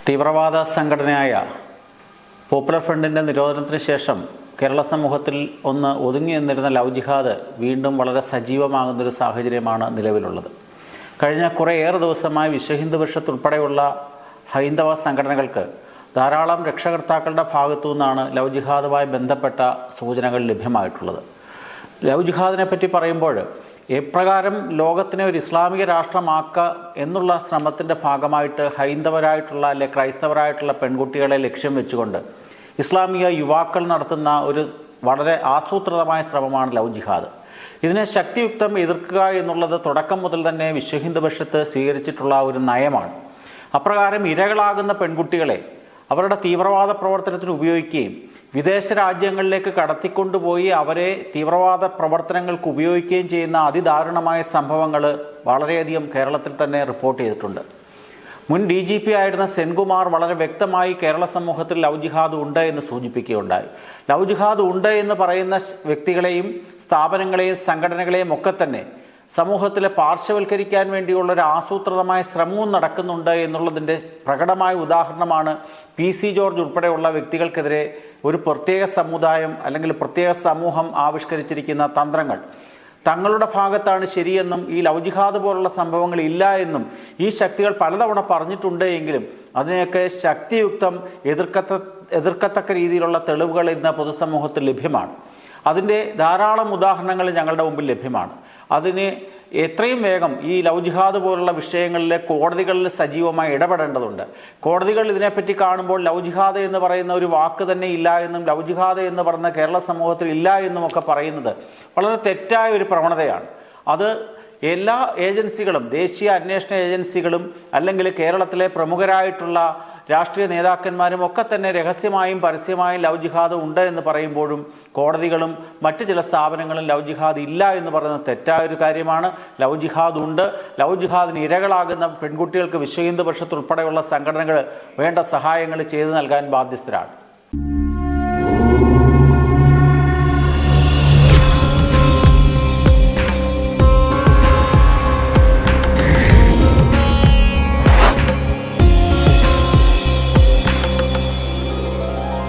തീവ്രവാദ സംഘടനയായ പോപ്പുലർ ഫ്രണ്ടിൻ്റെ നിരോധനത്തിന് ശേഷം കേരള സമൂഹത്തിൽ ഒന്ന് ഒതുങ്ങി നിന്നിരുന്ന ലവ് ജിഹാദ് വീണ്ടും വളരെ സജീവമാകുന്നൊരു സാഹചര്യമാണ് നിലവിലുള്ളത്. കഴിഞ്ഞ കുറേയേറെ ദിവസമായി വിശ്വഹിന്ദു പരിഷത്ത് ഉൾപ്പെടെയുള്ള ഹൈന്ദവ സംഘടനകൾക്ക് ധാരാളം രക്ഷകർത്താക്കളുടെ ഭാഗത്തു നിന്നാണ് ലവ് ജിഹാദുമായി ബന്ധപ്പെട്ട സൂചനകൾ ലഭ്യമായിട്ടുള്ളത്. ലവ് ജിഹാദിനെ പറ്റി പറയുമ്പോൾ എപ്രകാരം ലോകത്തിനെ ഒരു ഇസ്ലാമിക രാഷ്ട്രമാക്കുക എന്നുള്ള ശ്രമത്തിൻ്റെ ഭാഗമായിട്ട് ഹൈന്ദവരായിട്ടുള്ള അല്ലെ ക്രൈസ്തവരായിട്ടുള്ള പെൺകുട്ടികളെ ലക്ഷ്യം വെച്ചുകൊണ്ട് ഇസ്ലാമിക യുവാക്കൾ നടത്തുന്ന ഒരു വളരെ ആസൂത്രിതമായ ശ്രമമാണ് ലവ് ജിഹാദ്. ഇതിനെ ശക്തിയുക്തം എതിർക്കുക എന്നുള്ളത് തുടക്കം മുതൽ തന്നെ വിശ്വഹിന്ദു പരിഷത്ത് സ്വീകരിച്ചിട്ടുള്ള ഒരു നയമാണ്. അപ്രകാരം ഇരകളാകുന്ന പെൺകുട്ടികളെ അവരുടെ തീവ്രവാദ പ്രവർത്തനത്തിന് ഉപയോഗിക്കുകയും വിദേശ രാജ്യങ്ങളിലേക്ക് കടത്തിക്കൊണ്ടുപോയി അവരെ തീവ്രവാദ പ്രവർത്തനങ്ങൾക്ക് ഉപയോഗിക്കുകയും ചെയ്യുന്ന അതിദാരുണമായ സംഭവങ്ങൾ വളരെയധികം കേരളത്തിൽ തന്നെ റിപ്പോർട്ട് ചെയ്തിട്ടുണ്ട്. മുൻ DGP ആയിരുന്ന സെൻകുമാർ വളരെ വ്യക്തമായി കേരള സമൂഹത്തിൽ ലവ് ജിഹാദ് ഉണ്ട് എന്ന് സൂചിപ്പിക്കുകയുണ്ടായി. ലവ് ജിഹാദ് ഉണ്ട് എന്ന് പറയുന്ന വ്യക്തികളെയും സ്ഥാപനങ്ങളെയും സംഘടനകളെയും ഒക്കെ തന്നെ സമൂഹത്തിലെ പാർശ്വവൽക്കരിക്കാൻ വേണ്ടിയുള്ള ഒരു ആസൂത്രിതമായ ശ്രമവും നടക്കുന്നുണ്ട് എന്നുള്ളതിൻ്റെ പ്രകടമായ ഉദാഹരണമാണ് PC ജോർജ് ഉൾപ്പെടെയുള്ള വ്യക്തികൾക്കെതിരെ ഒരു പ്രത്യേക സമുദായം അല്ലെങ്കിൽ പ്രത്യേക സമൂഹം ആവിഷ്കരിച്ചിരിക്കുന്ന തന്ത്രങ്ങൾ. തങ്ങളുടെ ഭാഗത്താണ് ശരിയെന്നും ഈ ലവ് ജിഹാദ് പോലുള്ള സംഭവങ്ങൾ ഇല്ല എന്നും ഈ ശക്തികൾ പലതവണ പറഞ്ഞിട്ടുണ്ട് എങ്കിലും അതിനെയൊക്കെ ശക്തിയുക്തം എതിർക്കത്തക്ക രീതിയിലുള്ള തെളിവുകൾ ഇന്ന് പൊതുസമൂഹത്തിൽ ലഭ്യമാണ്. അതിൻ്റെ ധാരാളം ഉദാഹരണങ്ങൾ ഞങ്ങളുടെ മുമ്പിൽ ലഭ്യമാണ്. അതിന് എത്രയും വേഗം ഈ ലവ് ജിഹാദ് പോലുള്ള വിഷയങ്ങളിൽ കോടതികളിൽ സജീവമായി ഇടപെടേണ്ടതുണ്ട്. കോടതികൾ ഇതിനെപ്പറ്റി കാണുമ്പോൾ ലവ് ജിഹാദ് എന്ന് പറയുന്ന ഒരു വാക്ക് തന്നെ ഇല്ല എന്നും ലവ് ജിഹാദ് എന്ന് പറയുന്ന കേരള സമൂഹത്തിൽ ഇല്ല എന്നും ഒക്കെ പറയുന്നത് വളരെ തെറ്റായ ഒരു പ്രവണതയാണ്. അത് എല്ലാ ഏജൻസികളും, ദേശീയ അന്വേഷണ ഏജൻസികളും അല്ലെങ്കിൽ കേരളത്തിലെ പ്രമുഖരായിട്ടുള്ള രാഷ്ട്രീയ നേതാക്കന്മാരും ഒക്കെ തന്നെ രഹസ്യമായും പരസ്യമായും ലവ് ജിഹാദ് ഉണ്ട് എന്ന് പറയുമ്പോഴും കോടതികളും മറ്റു ചില സ്ഥാപനങ്ങളും ലവ് ജിഹാദ് ഇല്ല എന്ന് പറയുന്നത് തെറ്റായൊരു കാര്യമാണ്. ലവ് ജിഹാദ് ഉണ്ട്. ലവ് ജിഹാദിന് ഇരകളാകുന്ന പെൺകുട്ടികൾക്ക് വിശ്വഹിന്ദു പരിഷത്ത് ഉൾപ്പെടെയുള്ള സംഘടനകൾ വേണ്ട സഹായങ്ങൾ ചെയ്തു നൽകാൻ ബാധ്യസ്ഥരാണ്.